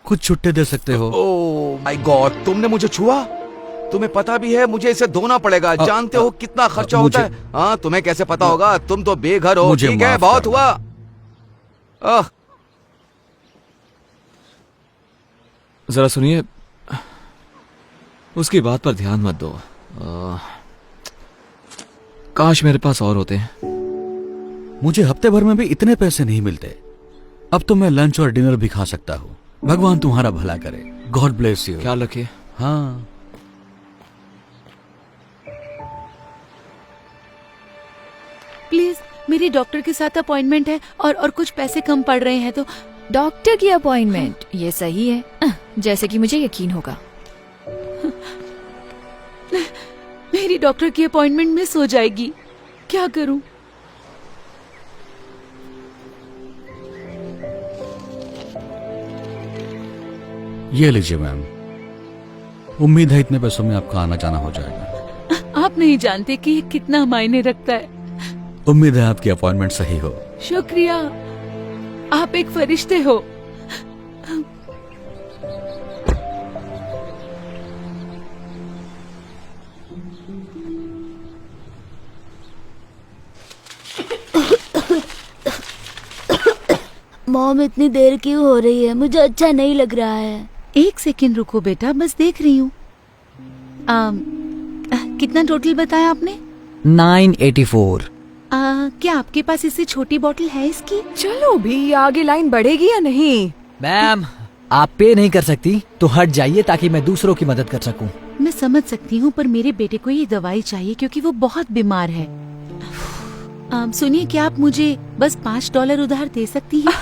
कुछ छुट्टे दे सकते हो? ओह माय गॉड, तुमने मुझे छुआ? तुम्हें पता भी है मुझे इसे धोना पड़ेगा। जानते हो कितना खर्चा होता है? हाँ, तुम्हें कैसे पता होगा? तुम तो बेघर हो। ठीक है, बहुत हुआ। जरा सुनिए, उसकी बात पर ध्यान मत दो। काश मेरे पास और होते हैं। मुझे हफ्ते भर में भी इतने पैसे नहीं मिलते। अब तो मैं लंच और डिनर भी खा सकता हूँ। भगवान तुम्हारा भला करे। God bless you. ख्याल रखिए। हाँ, प्लीज, मेरी डॉक्टर के साथ अपॉइंटमेंट है और कुछ पैसे कम पड़ रहे हैं तो। डॉक्टर की अपॉइंटमेंट? ये सही है, जैसे कि मुझे यकीन होगा। मेरी डॉक्टर की अपॉइंटमेंट मिस हो जाएगी, क्या करूं? ये लीजिए मैम। उम्मीद है इतने पैसों में आपका आना जाना हो जाएगा। आप नहीं जानते कि ये कितना मायने रखता है। उम्मीद है आपकी अपॉइंटमेंट सही हो। शुक्रिया, आप एक फरिश्ते हो। मॉम, इतनी देर क्यों हो रही है? मुझे अच्छा नहीं लग रहा है। एक सेकंड रुको बेटा, बस देख रही हूँ। कितना टोटल बताया आपने? 984। क्या आपके पास इससे छोटी बोतल है इसकी? चलो भी, आगे लाइन बढ़ेगी या नहीं? मैम, आप पे नहीं कर सकती तो हट जाइए ताकि मैं दूसरों की मदद कर सकूं। मैं समझ सकती हूँ, पर मेरे बेटे को ये दवाई चाहिए क्योंकि वो बहुत बीमार है। सुनिए, क्या आप मुझे बस $5 उधार दे सकती हैं?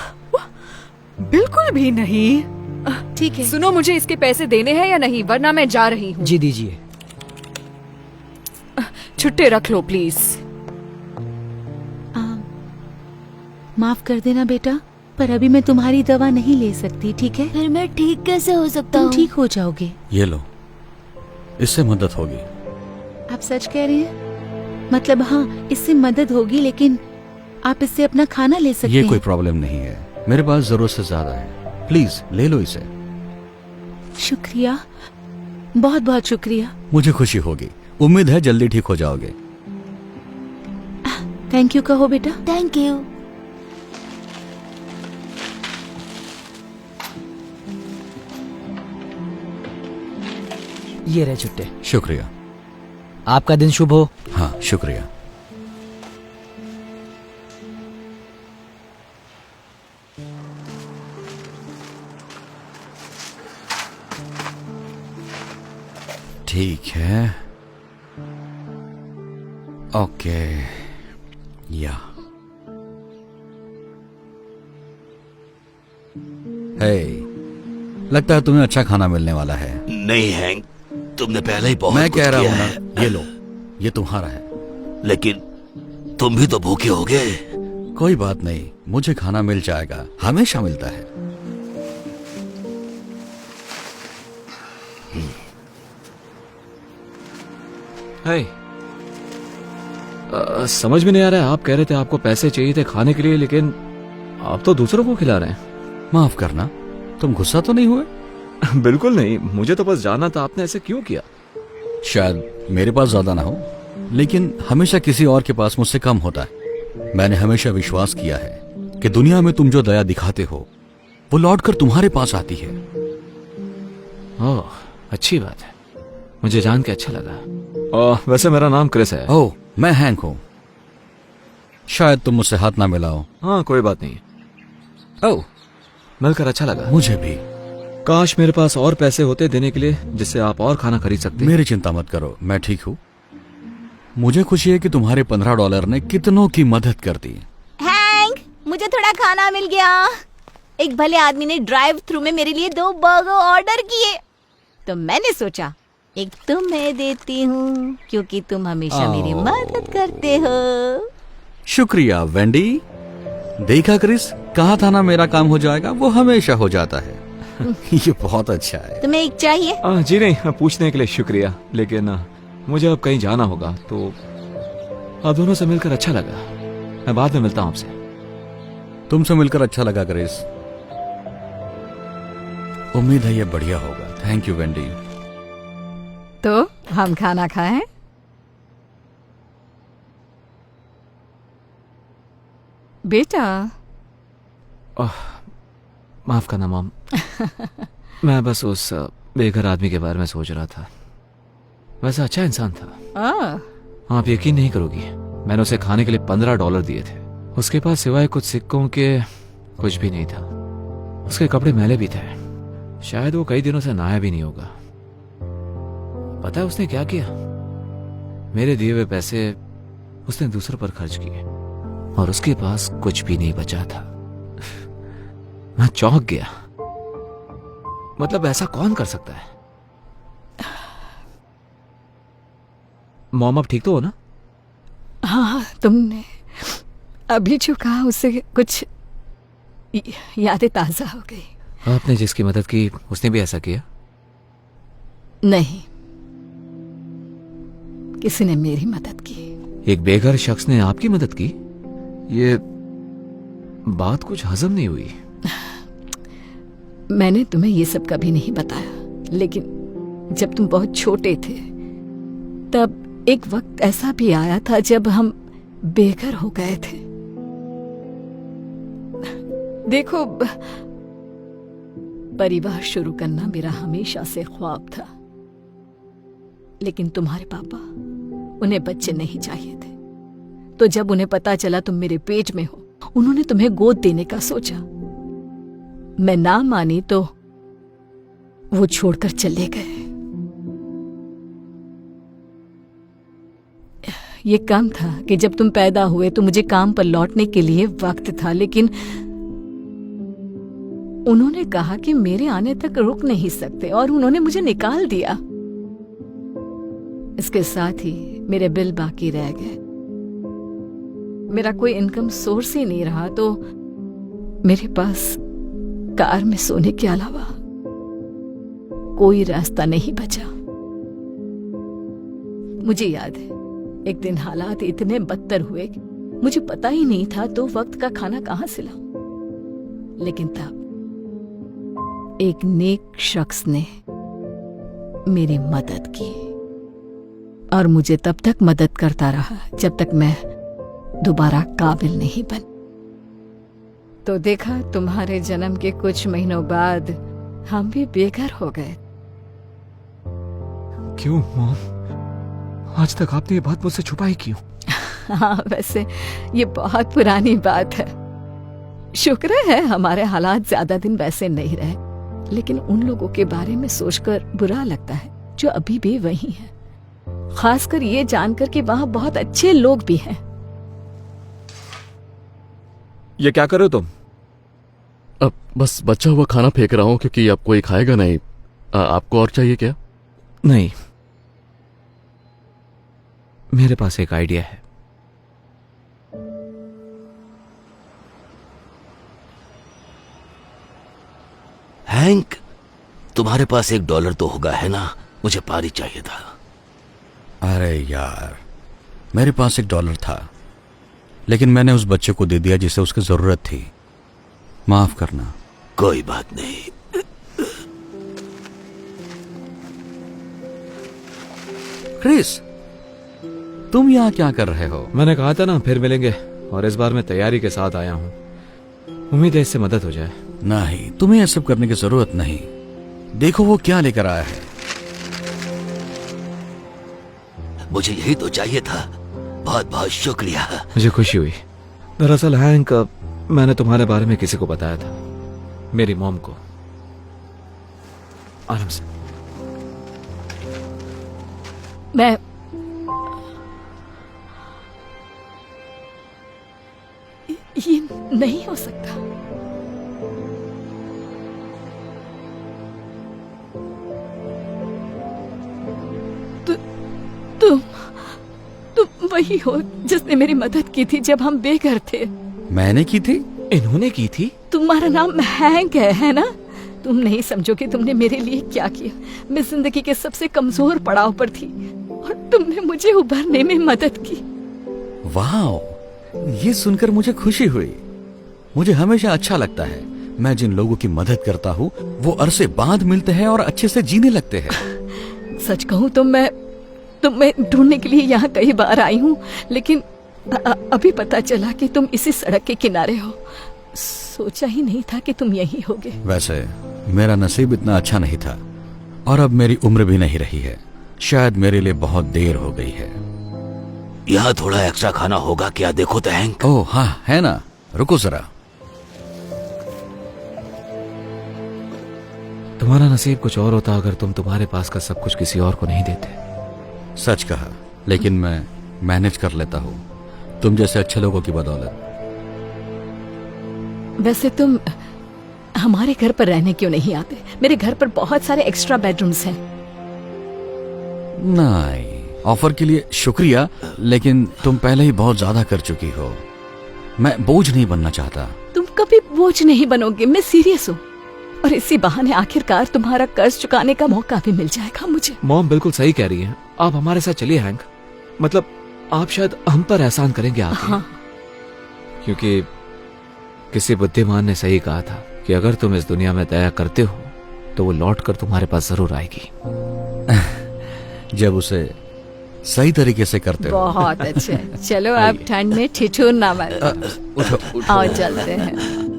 बिल्कुल भी नहीं। ठीक है। सुनो, मुझे इसके पैसे देने हैं या नहीं, वरना मैं जा रही हूँ। जी दीजिए। छुट्टे रख लो प्लीज। माफ कर देना बेटा, पर अभी मैं तुम्हारी दवा नहीं ले सकती, ठीक है? फिर मैं ठीक कैसे हो सकता तुम हूँ? ठीक हो जाओगे। ये लो, इससे मदद होगी। आप सच कह रहे हैं? मतलब हाँ, इससे मदद होगी, लेकिन आप इससे अपना खाना ले सकते ये हैं। कोई प्रॉब्लम नहीं है, मेरे पास जरूरत से ज्यादा है। प्लीज ले लो इसे। शुक्रिया, बहुत बहुत शुक्रिया। मुझे खुशी होगी। उम्मीद है जल्दी ठीक हो जाओगे। थैंक यू कहो बेटा। Thank you. ये रहे छुट्टे। शुक्रिया। आपका दिन शुभ हो। हाँ, शुक्रिया। ठीक है, ओके। या लगता है तुम्हें अच्छा खाना मिलने वाला है। नहीं हैंक, तुमने पहले ही बहुत मैं कुछ कह रहा किया हूँ है। ना, ये लो, ये तुम्हारा है। लेकिन तुम भी तो भूखे होगे। कोई बात नहीं, मुझे खाना मिल जाएगा, हमेशा मिलता है। समझ में नहीं आ रहा है, आप कह रहे थे आपको पैसे चाहिए थे खाने के लिए, लेकिन आप तो दूसरों को खिला रहे हैं। माफ करना, तुम गुस्सा तो नहीं हुए? बिल्कुल नहीं, मुझे तो बस जानना था आपने ऐसे क्यों किया। शायद मेरे पास ज्यादा ना हो, लेकिन हमेशा किसी और के पास मुझसे कम होता है। मैंने हमेशा विश्वास किया है कि दुनिया में तुम जो दया दिखाते हो वो लौटकर तुम्हारे पास आती है। ओह, अच्छी बात है, मुझे जान के अच्छा लगा। वैसे मेरा नाम क्रिस है। ओह, मैं हैंक हूँ। शायद तुम मुझसे हाथ ना मिलाओ। हाँ, कोई बात नहीं। ओह, मिलकर अच्छा लगा। मुझे भी। काश मेरे पास और पैसे होते देने के लिए, जिससे आप और खाना खरीद सकते। मेरी चिंता मत करो, मैं ठीक हूँ। मुझे खुशी है कि तुम्हारे $15 ने कितनों की मदद कर दी। हैंक, मुझे थोड़ा खाना मिल गया। एक भले आदमी ने ड्राइव थ्रू में मेरे लिए 2 बर्गर ऑर्डर किए, तो मैंने सोचा एक तुम्हें देती हूँ क्योंकि तुम हमेशा मेरी मदद करते हो। शुक्रिया वेंडी। देखा क्रिस, कहा था ना मेरा काम हो जाएगा, वो हमेशा हो जाता है। ये बहुत अच्छा है। तुम्हें एक चाहिए? जी नहीं, पूछने के लिए शुक्रिया, लेकिन मुझे अब कहीं जाना होगा, तो आप दोनों से मिलकर अच्छा लगा। मैं बाद में मिलता हूँ आपसे। तुमसे मिलकर अच्छा लगा क्रिस। उम्मीद है ये बढ़िया होगा। Thank you Wendy. तो हम खाना खाएं? बेटा माफ करना मॉम। मैं बस उस बेघर आदमी के बारे में सोच रहा था। वैसा अच्छा इंसान था। आप यकीन नहीं करोगी, मैंने उसे खाने के लिए $15 दिए थे। उसके पास सिवाय कुछ सिक्कों के कुछ भी नहीं था। उसके कपड़े मैले भी थे। शायद वो कई दिनों से नहाया भी नहीं होगा। पता है उसने क्या किया? मेरे दिए हुए पैसे उसने दूसरों पर खर्च किए और उसके पास कुछ भी नहीं बचा था। मैं चौंक गया। मतलब ऐसा कौन कर सकता है? मॉम आप ठीक तो हो ना? हाँ, तुमने अभी जो कहा उससे कुछ यादें ताजा हो गई। आपने जिसकी मदद की उसने भी ऐसा किया? नहीं, किसी ने मेरी मदद की। एक बेघर शख्स ने आपकी मदद की? ये बात कुछ हजम नहीं हुई। मैंने तुम्हें ये सब कभी नहीं बताया, लेकिन जब तुम बहुत छोटे थे तब एक वक्त ऐसा भी आया था जब हम बेघर हो गए थे। देखो, परिवार शुरू करना मेरा हमेशा से ख्वाब था, लेकिन तुम्हारे पापा, उन्हें बच्चे नहीं चाहिए थे। तो जब उन्हें पता चला तुम मेरे पेट में हो, उन्होंने तुम्हें गोद देने का सोचा। मैं ना मानी तो वो छोड़कर चले गए। ये कम था कि जब तुम पैदा हुए तो मुझे काम पर लौटने के लिए वक्त था, लेकिन उन्होंने कहा कि मेरे आने तक रुक नहीं सकते और उन्होंने मुझे निकाल दिया। इसके साथ ही मेरे बिल बाकी रह गए। मेरा कोई इनकम सोर्स ही नहीं रहा, तो मेरे पास कार में सोने के अलावा कोई रास्ता नहीं बचा। मुझे याद है, एक दिन हालात इतने बदतर हुए कि मुझे पता ही नहीं था तो वक्त का खाना कहां से लाऊं। लेकिन तब एक नेक शख्स ने मेरी मदद की और मुझे तब तक मदद करता रहा जब तक मैं दोबारा काबिल नहीं बन। तो देखा, तुम्हारे जन्म के कुछ महीनों बाद हम भी बेघर हो गए। क्यों मॉम? आज तक आपने ये बात मुझसे छुपाई क्यों? हाँ, वैसे ये बहुत पुरानी बात है। शुक्र है हमारे हालात ज्यादा दिन वैसे नहीं रहे, लेकिन उन लोगों के बारे में सोचकर बुरा लगता है जो अभी भी वही हैं। खासकर ये जानकर कि वहां बहुत अच्छे लोग भी हैं। ये क्या कर रहे हो तुम? अब बस बचा हुआ खाना फेंक रहा हूँ क्योंकि अब कोई खाएगा नहीं। आपको और चाहिए क्या? नहीं, मेरे पास एक आइडिया है। हैंक, तुम्हारे पास $1 तो होगा, है ना? मुझे पारी चाहिए था। अरे यार, मेरे पास $1 था, लेकिन मैंने उस बच्चे को दे दिया जिसे उसकी जरूरत थी। माफ करना। कोई बात नहीं। क्रिस, तुम यहाँ क्या कर रहे हो? मैंने कहा था ना फिर मिलेंगे, और इस बार मैं तैयारी के साथ आया हूँ। उम्मीद है इससे मदद हो जाए। नहीं, तुम्हें यह सब करने की जरूरत नहीं। देखो वो क्या लेकर आया है। मुझे यही तो चाहिए था। बहुत बहुत शुक्रिया। मुझे खुशी हुई। दरअसल हैंक, मैंने तुम्हारे बारे में किसी को बताया था, मेरी मॉम को। आराम से। मैं ये नहीं हो सकता। तुम वही हो जिसने मेरी मदद की थी जब हम बेघर थे। मैंने की थी? इन्होंने की थी? तुम्हारा नाम हैंक है ना? तुम नहीं समझोगे तुमने मेरे लिए क्या किया। मैं जिंदगी के सबसे कमजोर पड़ाव पर थी और तुमने मुझे उभरने में मदद की। वाह, ये सुनकर मुझे खुशी हुई। मुझे हमेशा अच्छा लगता है मैं जिन लोगों की मदद करता हूँ वो अरसे बाद मिलते हैं और अच्छे से जीने लगते हैं। सच कहूँ तो मैं ढूंढने के लिए यहाँ कई बार आई हूँ, लेकिन अभी पता चला कि तुम इसी सड़क के किनारे हो। सोचा ही नहीं था कि तुम यहीं होगे। वैसे मेरा नसीब इतना अच्छा नहीं था और अब मेरी उम्र भी नहीं रही है। शायद मेरे लिए बहुत देर हो गई है। यहाँ थोड़ा एक्स्ट्रा खाना होगा क्या? देखो तो हैंक। ओह हाँ, है ना, रुको जरा। तुम्हारा नसीब कुछ और होता अगर तुम तुम्हारे पास का सब कुछ किसी और को नहीं देते। सच कहा, लेकिन मैं मैनेज कर लेता हूँ तुम जैसे अच्छे लोगों की बदौलत। वैसे तुम हमारे घर पर रहने क्यों नहीं आते? मेरे घर पर बहुत सारे एक्स्ट्रा बेडरूम्स हैं। नहीं, ऑफर के लिए शुक्रिया, लेकिन तुम पहले ही बहुत ज्यादा कर चुकी हो। मैं बोझ नहीं बनना चाहता। तुम कभी बोझ नहीं बनोगे, मैं सीरियस हूँ। और इसी बहाने आखिरकार तुम्हारा कर्ज चुकाने का मौका भी मिल जाएगा मुझे। मॉम बिल्कुल सही कह रही है, आप हमारे साथ चलिए हैंक। मतलब आप शायद हम पर एहसान करेंगे आप। हाँ। क्योंकि किसी बुद्धिमान ने सही कहा था कि अगर तुम इस दुनिया में दया करते हो तो वो लौट कर तुम्हारे पास जरूर आएगी। जब उसे सही तरीके से करते हो। बहुत अच्छे। चलो अब ठंड में ठिठुरना मत। आओ चलते हैं।